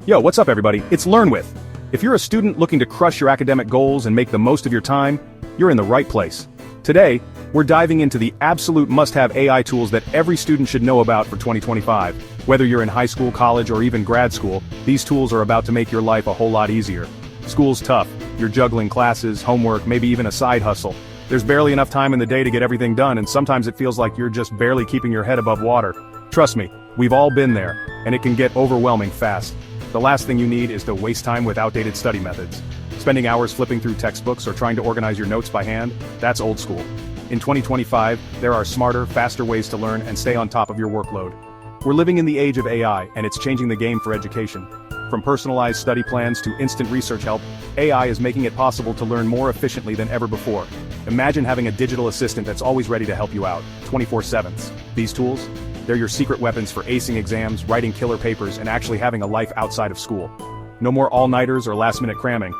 Yo, what's up everybody? It's Learn With. If you're a student looking to crush your academic goals and make the most of your time, you're in the right place. Today, we're diving into the absolute must-have AI tools that every student should know about for 2025. Whether you're in high school, college, or even grad school, these tools are about to make your life a whole lot easier. School's tough. You're juggling classes, homework, maybe even a side hustle. There's barely enough time in the day to get everything done, and sometimes it feels like you're just barely keeping your head above water. Trust me, we've all been there, and it can get overwhelming fast. The last thing you need is to waste time with outdated study methods. Spending hours flipping through textbooks or trying to organize your notes by hand, that's old school. In 2025, there are smarter, faster ways to learn and stay on top of your workload. We're living in the age of AI, and it's changing the game for education. From personalized study plans to instant research help, AI is making it possible to learn more efficiently than ever before. Imagine having a digital assistant that's always ready to help you out, 24/7. These tools? They're your secret weapons for acing exams, writing killer papers, and actually having a life outside of school. No more all-nighters or last-minute cramming.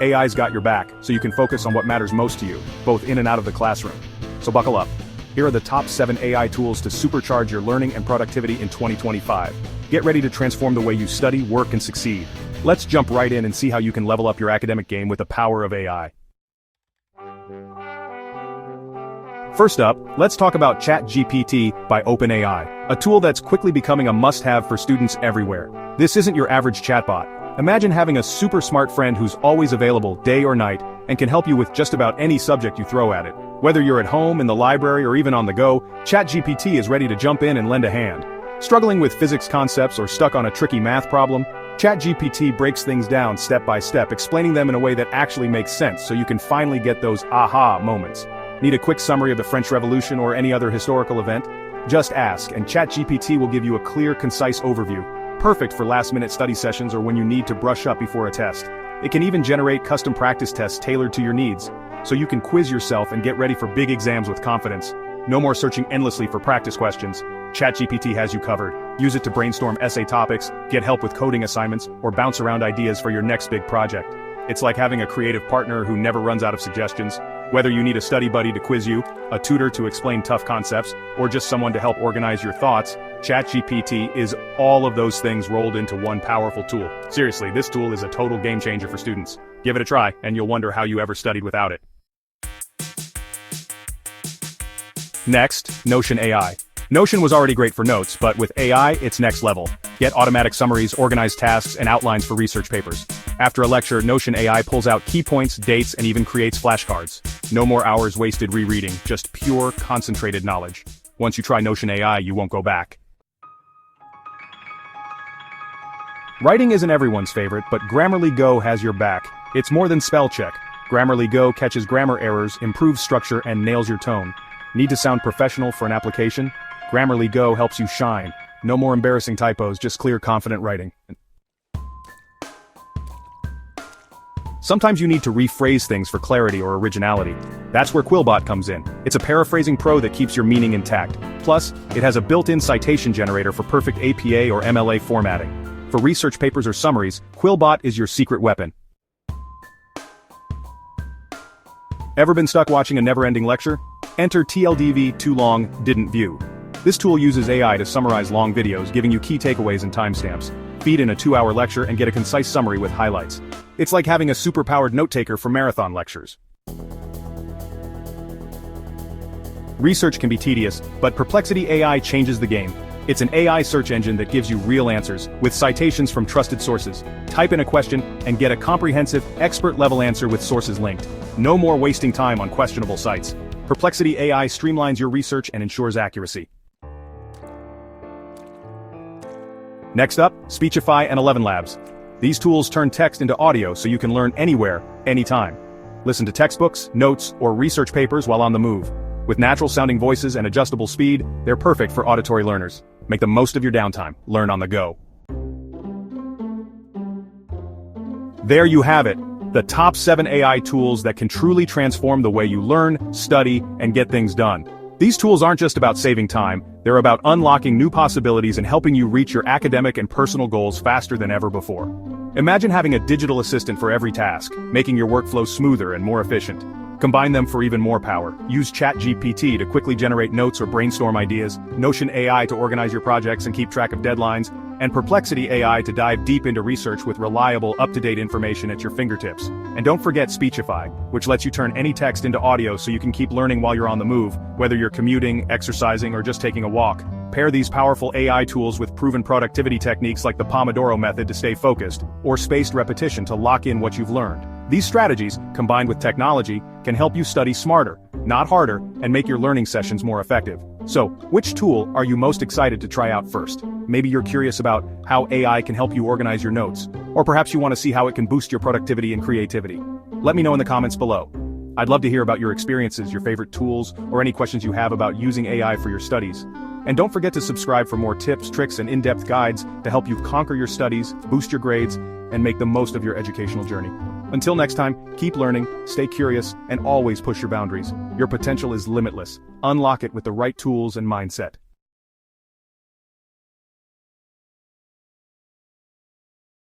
AI's got your back, so you can focus on what matters most to you, both in and out of the classroom. So buckle up. Here are the top 7 AI tools to supercharge your learning and productivity in 2025. Get ready to transform the way you study, work, and succeed. Let's jump right in and see how you can level up your academic game with the power of AI. First up, let's talk about ChatGPT by OpenAI, a tool that's quickly becoming a must-have for students everywhere. This isn't your average chatbot. Imagine having a super smart friend who's always available day or night and can help you with just about any subject you throw at it. Whether you're at home, in the library, or even on the go, ChatGPT is ready to jump in and lend a hand. Struggling with physics concepts or stuck on a tricky math problem? ChatGPT breaks things down step by step, explaining them in a way that actually makes sense so you can finally get those aha moments. Need a quick summary of the French Revolution or any other historical event? Just ask, and ChatGPT will give you a clear, concise overview. Perfect for last-minute study sessions or when you need to brush up before a test. It can even generate custom practice tests tailored to your needs, so you can quiz yourself and get ready for big exams with confidence. No more searching endlessly for practice questions. ChatGPT has you covered. Use it to brainstorm essay topics, get help with coding assignments, or bounce around ideas for your next big project. It's like having a creative partner who never runs out of suggestions. Whether you need a study buddy to quiz you, a tutor to explain tough concepts, or just someone to help organize your thoughts, ChatGPT is all of those things rolled into one powerful tool. Seriously, this tool is a total game changer for students. Give it a try, and you'll wonder how you ever studied without it. Next, Notion AI. Notion was already great for notes, but with AI, it's next level. Get automatic summaries, organized tasks, and outlines for research papers. After a lecture, Notion AI pulls out key points, dates, and even creates flashcards. No more hours wasted rereading, just pure, concentrated knowledge. Once you try Notion AI, you won't go back. Writing isn't everyone's favorite, but Grammarly Go has your back. It's more than spell check. Grammarly Go catches grammar errors, improves structure, and nails your tone. Need to sound professional for an application? Grammarly Go helps you shine. No more embarrassing typos, just clear, confident writing. Sometimes you need to rephrase things for clarity or originality. That's where Quillbot comes in. It's a paraphrasing pro that keeps your meaning intact. Plus, it has a built-in citation generator for perfect APA or MLA formatting. For research papers or summaries, Quillbot is your secret weapon. Ever been stuck watching a never-ending lecture? Enter TLDV Too Long, Didn't View. This tool uses AI to summarize long videos, giving you key takeaways and timestamps. Feed in a 2-hour lecture and get a concise summary with highlights. It's like having a super-powered note-taker for marathon lectures. Research can be tedious, but Perplexity AI changes the game. It's an AI search engine that gives you real answers, with citations from trusted sources. Type in a question and get a comprehensive, expert-level answer with sources linked. No more wasting time on questionable sites. Perplexity AI streamlines your research and ensures accuracy. Next up, Speechify and 11 Labs. These tools turn text into audio so you can learn anywhere, anytime. Listen to textbooks, notes, or research papers while on the move. With natural-sounding voices and adjustable speed, they're perfect for auditory learners. Make the most of your downtime. Learn on the go. There you have it. The top 7 AI tools that can truly transform the way you learn, study, and get things done. These tools aren't just about saving time, they're about unlocking new possibilities and helping you reach your academic and personal goals faster than ever before. Imagine having a digital assistant for every task, making your workflow smoother and more efficient. Combine them for even more power. Use ChatGPT to quickly generate notes or brainstorm ideas, Notion AI to organize your projects and keep track of deadlines, and Perplexity AI to dive deep into research with reliable, up-to-date information at your fingertips. And don't forget Speechify, which lets you turn any text into audio so you can keep learning while you're on the move, whether you're commuting, exercising, or just taking a walk. Pair these powerful AI tools with proven productivity techniques like the Pomodoro method to stay focused, or spaced repetition to lock in what you've learned. These strategies, combined with technology, can help you study smarter, not harder, and make your learning sessions more effective. So, which tool are you most excited to try out first? Maybe you're curious about how AI can help you organize your notes, or perhaps you want to see how it can boost your productivity and creativity. Let me know in the comments below. I'd love to hear about your experiences, your favorite tools, or any questions you have about using AI for your studies. And don't forget to subscribe for more tips, tricks, and in-depth guides to help you conquer your studies, boost your grades, and make the most of your educational journey. Until next time, keep learning, stay curious, and always push your boundaries. Your potential is limitless. Unlock it with the right tools and mindset.